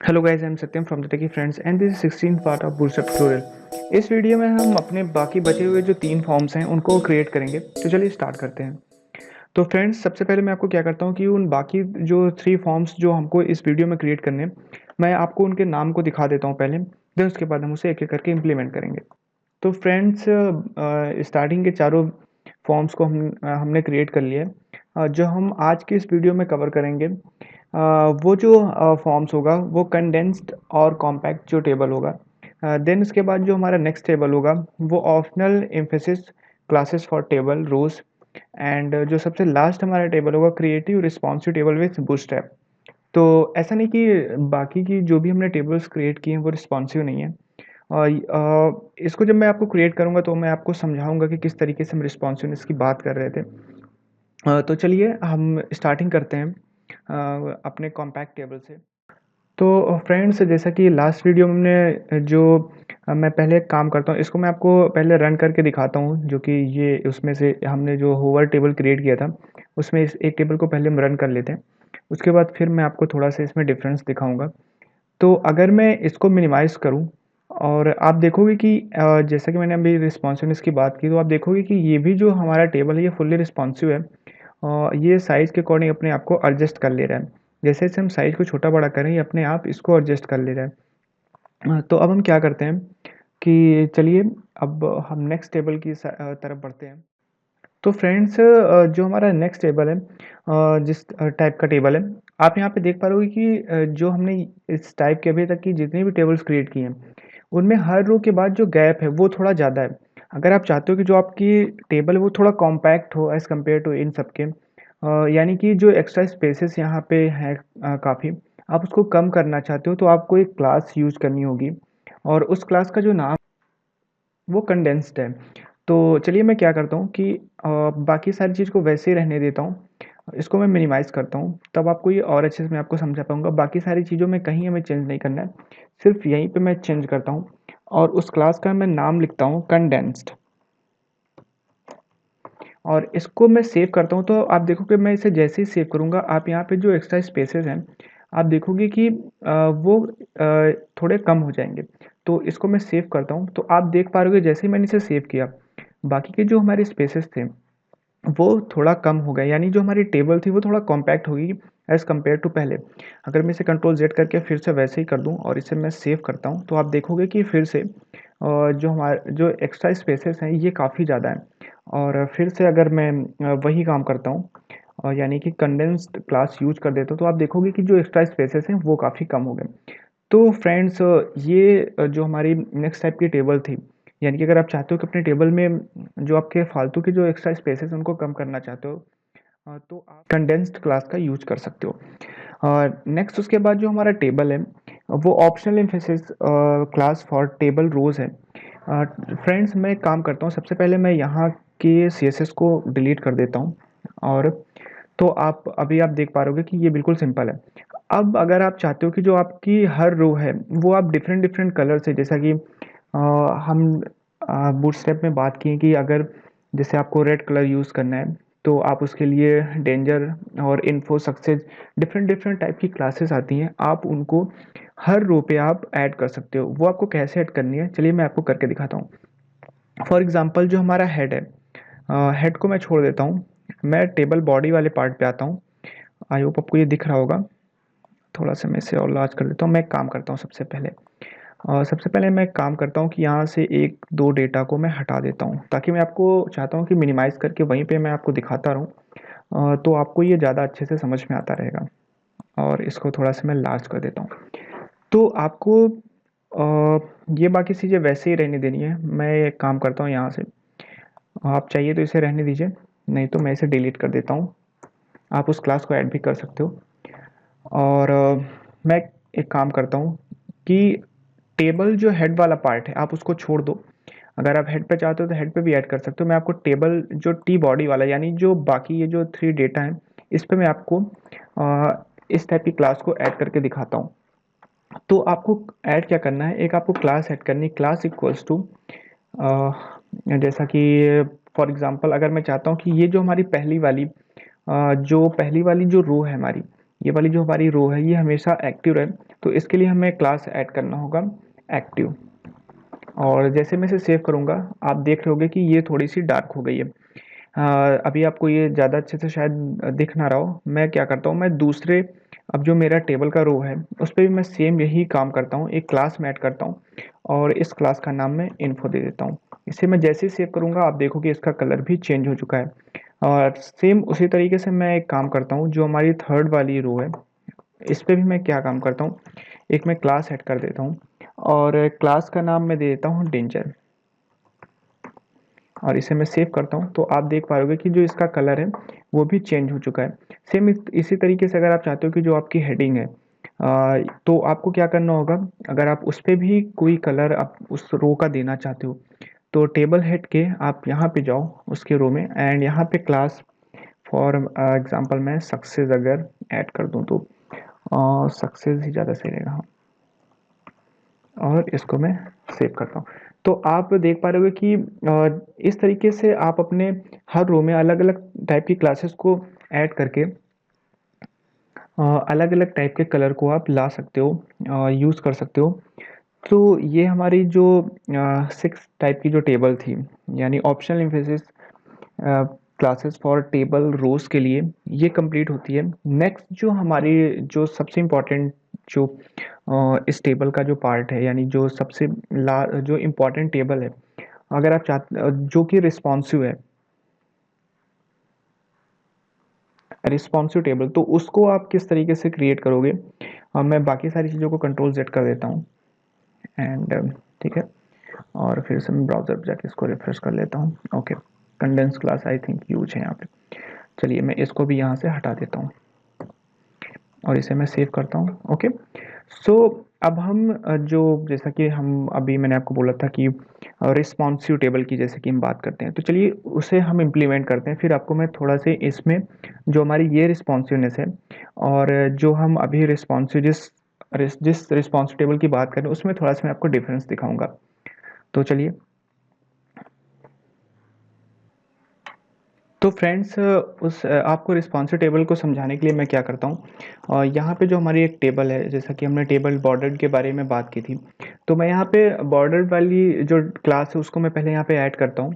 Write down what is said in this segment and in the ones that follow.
Hello guys, I am Satyam from the techie friends and this is 16th part of bootstrap tutorial. इस video में हम अपने बाकी बचे हुए जो 3 फॉर्म्स हैं उनको क्रिएट करेंगे। तो चलिए स्टार्ट करते हैं। तो फ्रेंड्स, सबसे पहले मैं आपको क्या करता हूँ कि उन बाकी जो 3 फॉर्म्स जो हमको इस वीडियो में क्रिएट करने हैं, मैं आपको उनके नाम को दिखा देता हूँ पहले। देन उसके बाद हम उसे एक एक करके इम्प्लीमेंट करेंगे। तो फ्रेंड्स, स्टार्टिंग के चारों फॉर्म्स को हमने क्रिएट कर लिया है। जो हम आज के इस वीडियो में कवर करेंगे, वो जो फॉर्म्स होगा वो कंडेंस्ड और कॉम्पैक्ट जो टेबल होगा। देन उसके बाद जो हमारा नेक्स्ट टेबल होगा वो optional emphasis classes for table rows. And जो सबसे लास्ट हमारा टेबल होगा creative responsive table with bootstrap. तो ऐसा नहीं कि बाकी की जो भी हमने टेबल्स क्रिएट किए हैं वो रिस्पॉन्सिव नहीं है। इसको जब मैं आपको क्रिएट करूँगा तो मैं आपको समझाऊंगा कि किस तरीके से हम रिस्पॉन्सिवनेस की बात कर रहे थे। तो चलिए हम स्टार्टिंग करते हैं अपने कॉम्पैक्ट टेबल से। तो फ्रेंड्स, जैसा कि लास्ट वीडियो में हमने जो मैं पहले एक काम करता हूँ, इसको मैं आपको पहले रन करके दिखाता हूँ। जो कि ये उसमें से हमने जो होवर टेबल क्रिएट किया था उसमें इस एक टेबल को पहले हम रन कर लेते हैं। उसके बाद फिर मैं आपको थोड़ा सा इसमें डिफरेंस दिखाऊंगा। तो अगर मैं इसको मिनिमाइज़ करूँ और आप देखोगे कि जैसा कि मैंने अभी रिस्पॉन्सिवनेस की बात की, तो आप देखोगे कि ये भी जो हमारा टेबल है ये फुल्ली रिस्पॉन्सिव है। ये साइज़ के अकॉर्डिंग अपने आप को एडजस्ट कर ले रहा है। जैसे जैसे हम साइज़ को छोटा बड़ा करें ये अपने आप इसको एडजस्ट कर ले रहा है। तो अब हम क्या करते हैं कि चलिए अब हम नेक्स्ट टेबल की तरफ बढ़ते हैं। तो फ्रेंड्स, जो हमारा नेक्स्ट टेबल है, जिस टाइप का टेबल है, आप यहाँ पे देख पा रहे हो कि जो हमने इस टाइप के अभी तक की जितनी भी टेबल्स क्रिएट की हैं उनमें हर रो के बाद जो गैप है वो थोड़ा ज़्यादा है। अगर आप चाहते हो कि जो आपकी टेबल है वो थोड़ा कॉम्पैक्ट हो एज़ कम्पेयर टू इन सबके, यानी कि जो एक्स्ट्रा स्पेसेस यहाँ पे हैं काफ़ी, आप उसको कम करना चाहते हो तो आपको एक क्लास यूज़ करनी होगी। और उस क्लास का जो नाम वो कंडेंस्ड है। तो चलिए मैं क्या करता हूँ कि बाकी सारी चीज़ को वैसे ही रहने देता हूँ। इसको मैं मिनिमाइज़ करता हूँ, तब आपको ये और अच्छे से मैं आपको समझा पाऊँगा। बाकी सारी चीज़ों में कहीं हमें चेंज नहीं करना है, सिर्फ यहीं पे मैं चेंज करता हूँ और उस क्लास का मैं नाम लिखता हूँ कंडेंस्ड। और इसको मैं सेव करता हूँ तो आप देखोगे मैं इसे जैसे ही सेव करूँगा, आप यहाँ पे जो एक्स्ट्रा स्पेसेस हैं आप देखोगे कि वो थोड़े कम हो जाएंगे। तो इसको मैं सेव करता हूँ तो आप देख पा रहे हो जैसे ही मैंने इसे सेव किया, बाकी के जो हमारे स्पेसेस थे वो थोड़ा कम हो गए, यानी जो हमारी टेबल थी वो थोड़ा कॉम्पैक्ट होगी एज़ कम्पेयर टू पहले। अगर मैं इसे कंट्रोल जेड करके फिर से वैसे ही कर दूँ और इसे मैं सेव करता हूँ तो आप देखोगे कि फिर से जो हमारे जो एक्स्ट्रा स्पेसेस हैं ये काफ़ी ज़्यादा हैं। और फिर से अगर मैं वही काम करता हूँ यानी कि कंडेंस्ड क्लास यूज कर देता हूँ तो आप देखोगे कि जो एक्स्ट्रा स्पेसेस हैं वो काफ़ी कम हो गए। तो फ्रेंड्स, ये जो हमारी नेक्स्ट टाइप की टेबल थी, यानी कि अगर आप चाहते हो कि अपने टेबल में जो आपके फालतू के जो एक्स्ट्रा स्पेसेस हैं उनको कम करना चाहते हो, तो आप कंडेंस्ड क्लास का यूज कर सकते हो। नेक्स्ट उसके बाद जो हमारा टेबल है वो optional emphasis class for table रोज है। फ्रेंड्स, मैं एक काम करता हूँ, सबसे पहले मैं यहाँ के सीएसएस को डिलीट कर देता हूँ। और तो आप अभी आप देख पा रहे होगे कि ये बिल्कुल सिंपल है। अब अगर आप चाहते हो कि जो आपकी हर रो है वो आप डिफरेंट डिफरेंट कलर से, जैसा कि हम बूटस्ट्रैप में बात की कि अगर जैसे आपको रेड कलर यूज़ करना है तो आप उसके लिए डेंजर और info success different different type की क्लासेस आती हैं, आप उनको हर रो पे आप ऐड कर सकते हो। वो आपको कैसे ऐड करनी है चलिए मैं आपको करके दिखाता हूँ। फॉर एग्जांपल जो हमारा हेड है, हेड को मैं छोड़ देता हूँ, मैं टेबल बॉडी वाले पार्ट पे आता हूँ। आई होप आपको ये दिख रहा होगा। थोड़ा सा मैं इसे और लार्ज कर देता हूँ। मैं एक काम करता हूँ सबसे पहले मैं एक काम करता हूँ कि यहाँ से एक दो डेटा को मैं हटा देता हूँ, ताकि मैं आपको चाहता हूँ कि मिनिमाइज़ करके वहीं पे मैं आपको दिखाता रहूँ। तो आपको ये ज़्यादा अच्छे से समझ में आता रहेगा। और इसको थोड़ा सा मैं लार्ज कर देता हूँ। तो आपको ये बाकी चीज़ें वैसे ही रहने देनी है। मैं एक काम करता हूँ यहाँ से, आप चाहिए तो इसे रहने दीजिए, नहीं तो मैं इसे डिलीट कर देता हूँ। आप उस क्लास को ऐड भी कर सकते हो। और मैं एक काम करता हूँ कि टेबल जो हेड वाला पार्ट है आप उसको छोड़ दो। अगर आप हेड पे चाहते हो तो हेड पे भी ऐड कर सकते हो। मैं आपको टेबल जो टी बॉडी वाला, यानी जो बाकी ये जो 3 डेटा हैं इस पे मैं आपको इस टाइप की क्लास को ऐड करके दिखाता हूँ। तो आपको ऐड क्या करना है, एक आपको क्लास ऐड करनी है, क्लास इक्वल्स टू जैसा कि फॉर एग्जांपल अगर मैं चाहता हूँ कि ये जो हमारी पहली वाली जो रो है हमारी, ये वाली जो हमारी रो है ये हमेशा एक्टिव रहे, तो इसके लिए हमें क्लास ऐड करना होगा एक्टिव। और जैसे मैं इसे सेव करूँगा, आप देख रहे होगे कि ये थोड़ी सी डार्क हो गई है। अभी आपको ये ज़्यादा अच्छे से शायद दिख ना रहा हो। मैं क्या करता हूँ, मैं दूसरे, अब जो मेरा टेबल का रो है उस पर भी मैं सेम यही काम करता हूँ, एक क्लास में ऐड करता हूँ और इस क्लास का नाम मैं इन्फो दे देता हूँ। इसे मैं जैसे ही सेव करूँगा आप देखोगे इसका कलर भी चेंज हो चुका है। और सेम उसी तरीके से मैं एक काम करता हूँ, जो हमारी थर्ड वाली रो है इस पे भी मैं क्या काम करता हूँ, एक मैं क्लास ऐड कर देता हूँ और क्लास का नाम मैं दे देता हूँ डेंजर और इसे मैं सेव करता हूँ। तो आप देख पाओगे कि जो इसका कलर है वो भी चेंज हो चुका है। सेम इसी तरीके से अगर आप चाहते हो कि जो आपकी हेडिंग है तो आपको क्या करना होगा, अगर आप उस पर भी कोई कलर आप उस रो का देना चाहते हो तो टेबल हेड के आप यहाँ पे जाओ उसके रो में एंड यहाँ पे क्लास फॉर एग्जांपल मैं सक्सेस अगर ऐड कर दूँ तो सक्सेस ही ज़्यादा सही रहेगा। और इसको मैं सेव करता हूँ। तो आप देख पा रहे होगे कि इस तरीके से आप अपने हर रो में अलग अलग टाइप की क्लासेस को ऐड करके अलग अलग टाइप के कलर को आप ला सकते हो, यूज़ कर सकते हो। तो ये हमारी जो 6 टाइप की जो टेबल थी, यानी optional emphasis classes for table रोज के लिए ये कंप्लीट होती है। नेक्स्ट जो हमारी जो सबसे इम्पोर्टेंट जो इस टेबल का जो पार्ट है, यानी जो सबसे जो इम्पोर्टेंट टेबल है, अगर आप चाहते जो कि रिस्पॉन्सिव टेबल, तो उसको आप किस तरीके से क्रिएट करोगे। मैं बाकी सारी चीज़ों को कंट्रोल जेड कर देता हूँ एंड ठीक है, और फिर से मैं ब्राउज़र पर जाके इसको रिफ्रेश कर लेता हूँ। Okay, condense class I think use है यहाँ पे। चलिए मैं इसको भी यहाँ से हटा देता हूँ और इसे मैं सेव करता हूँ। ओके, सो अब हम जो जैसा कि हम अभी मैंने आपको बोला था कि रिस्पॉन्सिव टेबल की जैसे कि हम बात करते हैं, तो चलिए उसे हम इम्प्लीमेंट करते हैं। फिर आपको मैं थोड़ा से इसमें जो हमारी ये रिस्पॉन्सिवनेस है और जो हम अभी रिस्पॉन्सिव जिस रिस्पॉन्सिव टेबल की बात करें उसमें थोड़ा सा मैं आपको डिफरेंस दिखाऊंगा। तो चलिए, तो फ्रेंड्स आपको रिस्पॉन्सिव टेबल को समझाने के लिए मैं क्या करता हूँ, यहाँ पे जो हमारी एक टेबल है, जैसा कि हमने टेबल बॉर्डर के बारे में बात की थी, तो मैं यहाँ पे बॉर्डर वाली जो क्लास है उसको मैं पहले यहाँ पे ऐड करता हूँ,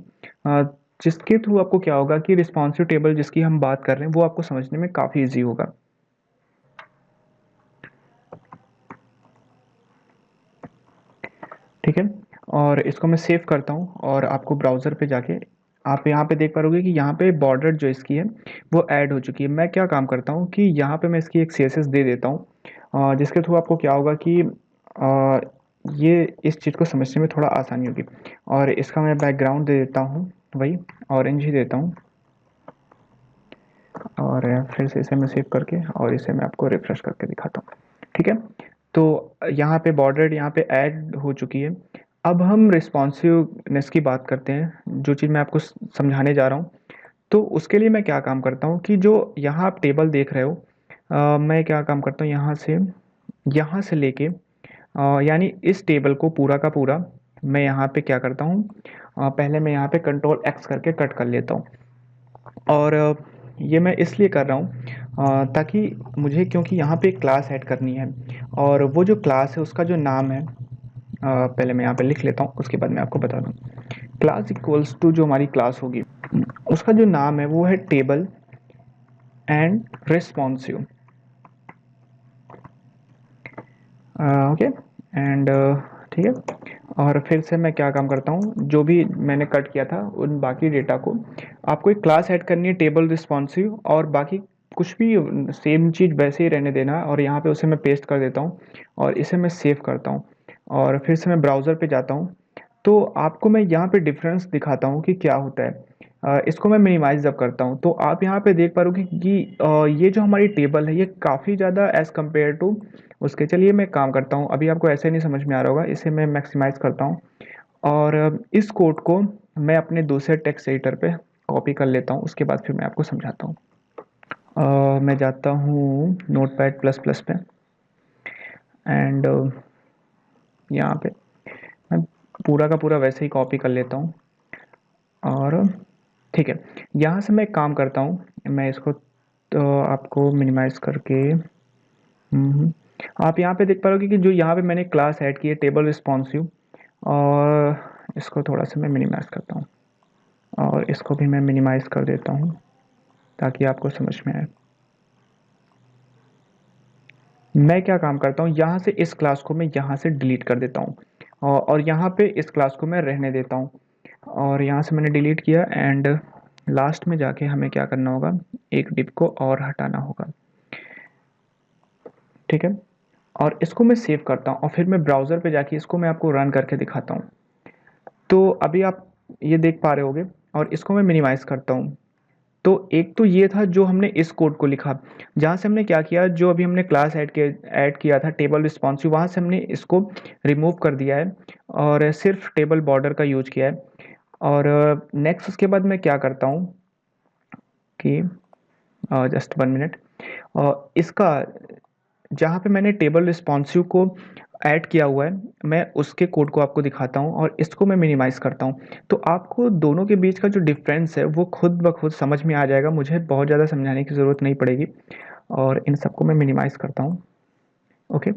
जिसके थ्रू आपको क्या होगा कि रिस्पॉन्सिव टेबल जिसकी हम बात कर रहे हैं वो आपको समझने में काफ़ी ईजी होगा। ठीक है, और इसको मैं सेव करता हूँ और आपको ब्राउज़र पे जाके आप यहाँ पे देख पाओगे कि यहाँ पे बॉर्डर जो इसकी है वो ऐड हो चुकी है। मैं क्या काम करता हूँ कि यहाँ पे मैं इसकी एक सीएसएस दे देता हूँ, जिसके थ्रू आपको क्या होगा कि ये इस चीज़ को समझने में थोड़ा आसानी होगी। और इसका मैं बैकग्राउंड दे देता हूँ, वही ऑरेंज ही देता हूँ और फिर से इसे मैं सेव करके और इसे मैं आपको रिफ्रेश करके दिखाता हूँ। ठीक है, तो यहाँ पे बॉर्डर यहाँ पे ऐड हो चुकी है। अब हम रिस्पॉन्सिवनेस की बात करते हैं, जो चीज़ मैं आपको समझाने जा रहा हूँ। तो उसके लिए मैं क्या काम करता हूँ कि जो यहाँ आप टेबल देख रहे हो, मैं क्या काम करता हूँ, यहाँ से लेके यानी इस टेबल को पूरा का पूरा मैं यहाँ पे क्या करता हूँ, पहले मैं यहाँ पे कंट्रोल एक्स करके कट कर लेता हूँ। और ये मैं इसलिए कर रहा हूँ ताकि मुझे, क्योंकि यहाँ पे एक क्लास ऐड करनी है और वो जो क्लास है उसका जो नाम है, पहले मैं यहाँ पे लिख लेता हूँ उसके बाद मैं आपको बता दूँ। क्लास इक्वल्स टू जो हमारी क्लास होगी उसका जो नाम है वो है table and responsive. Okay and ठीक है, और फिर से मैं क्या काम करता हूँ, जो भी मैंने कट किया था उन बाकी डेटा को आपको एक क्लास ऐड करनी है टेबल रिस्पॉन्सिव, और बाकी कुछ भी सेम चीज़ वैसे ही रहने देना है। और यहाँ पे उसे मैं पेस्ट कर देता हूँ और इसे मैं सेव करता हूँ और फिर से मैं ब्राउज़र पे जाता हूँ। तो आपको मैं यहाँ पे डिफरेंस दिखाता हूँ कि क्या होता है। इसको मैं मिनिमाइज जब करता हूँ तो आप यहाँ पे देख पा रहे हो कि ये जो हमारी टेबल है ये काफ़ी ज़्यादा एज़ कम्पेयर टू उसके। चलिए मैं काम करता हूँ, अभी आपको ऐसे नहीं समझ में आ रहा होगा, इसे मैं मैक्सिमाइज़ करता हूँ और इस कोड को मैं अपने दूसरे टेक्स्ट एडिटर पे कॉपी कर लेता हूँ, उसके बाद फिर मैं आपको समझाता हूँ। मैं जाता हूँ नोटपैड प्लस प्लस पे एंड यहाँ पे मैं पूरा का पूरा वैसे ही कॉपी कर लेता हूँ और ठीक है, यहाँ से मैं एक काम करता हूँ, मैं इसको तो आपको मिनिमाइज़ करके आप यहाँ पे देख पा रहे हो कि जो यहाँ पे मैंने क्लास ऐड की है टेबल रिस्पॉन्सिव, और इसको थोड़ा सा मैं मिनिमाइज़ करता हूँ और इसको भी मैं मिनिमाइज़ कर देता हूँ ताकि आपको समझ में आए। मैं क्या काम करता हूँ, यहाँ से इस क्लास को मैं यहाँ से डिलीट कर देता हूँ और यहाँ पे इस क्लास को मैं रहने देता हूँ, और यहाँ से मैंने डिलीट किया एंड लास्ट में जाके हमें क्या करना होगा, एक डिव को और हटाना होगा। ठीक है, और इसको मैं सेव करता हूँ और फिर मैं ब्राउज़र पे जाके इसको मैं आपको रन करके दिखाता हूँ। तो अभी आप ये देख पा रहे होगे, और इसको मैं मिनिमाइज़ करता हूँ। तो एक तो ये था जो हमने इस कोड को लिखा, जहाँ से हमने क्या किया, जो अभी हमने क्लास ऐड किया था टेबल रिस्पॉन्सिव, वहाँ से हमने इसको रिमूव कर दिया है और सिर्फ टेबल बॉर्डर का यूज किया है। और नेक्स्ट उसके बाद मैं क्या करता हूँ कि जस्ट 1 मिनट, इसका जहाँ पे मैंने टेबल रिस्पॉन्सिव को ऐड किया हुआ है, मैं उसके कोड को आपको दिखाता हूँ और इसको मैं मिनिमाइज़ करता हूँ। तो आपको दोनों के बीच का जो डिफ़रेंस है वो खुद ब खुद समझ में आ जाएगा, मुझे बहुत ज़्यादा समझाने की ज़रूरत नहीं पड़ेगी। और इन सबको मैं मिनिमाइज़ करता हूँ। ओके,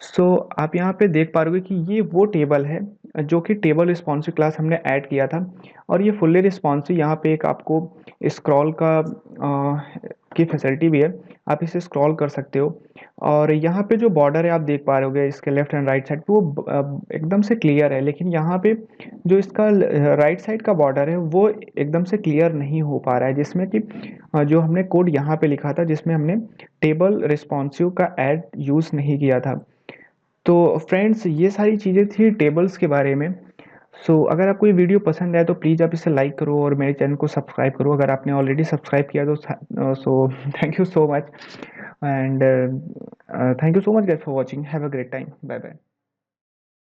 सो आप यहाँ पे देख पा रहे हो कि ये वो टेबल है जो कि टेबल रिस्पॉन्सिव क्लास हमने ऐड किया था, और ये फुल्ली रिस्पॉन्सिव, यहाँ पे एक आपको स्क्रॉल की फैसिलिटी भी है, आप इसे स्क्रॉल कर सकते हो। और यहाँ पे जो बॉर्डर है आप देख पा रहे होगे इसके लेफ्ट एंड राइट साइड पे, वो एकदम से क्लियर है, लेकिन यहाँ पे जो इसका राइट साइड का बॉर्डर है वो एकदम से क्लियर नहीं हो पा रहा है, जिसमें कि जो हमने कोड यहाँ पे लिखा था जिसमें हमने टेबल रिस्पॉन्सिव का ऐड यूज़ नहीं किया था। तो फ्रेंड्स, ये सारी चीज़ें थी टेबल्स के बारे में। सो अगर आपको ये वीडियो पसंद आए तो प्लीज़ आप इसे लाइक करो और मेरे चैनल को सब्सक्राइब करो। अगर आपने ऑलरेडी सब्सक्राइब किया तो so thank you so much, and thank you so much guys for watching. Have a great time. Bye bye.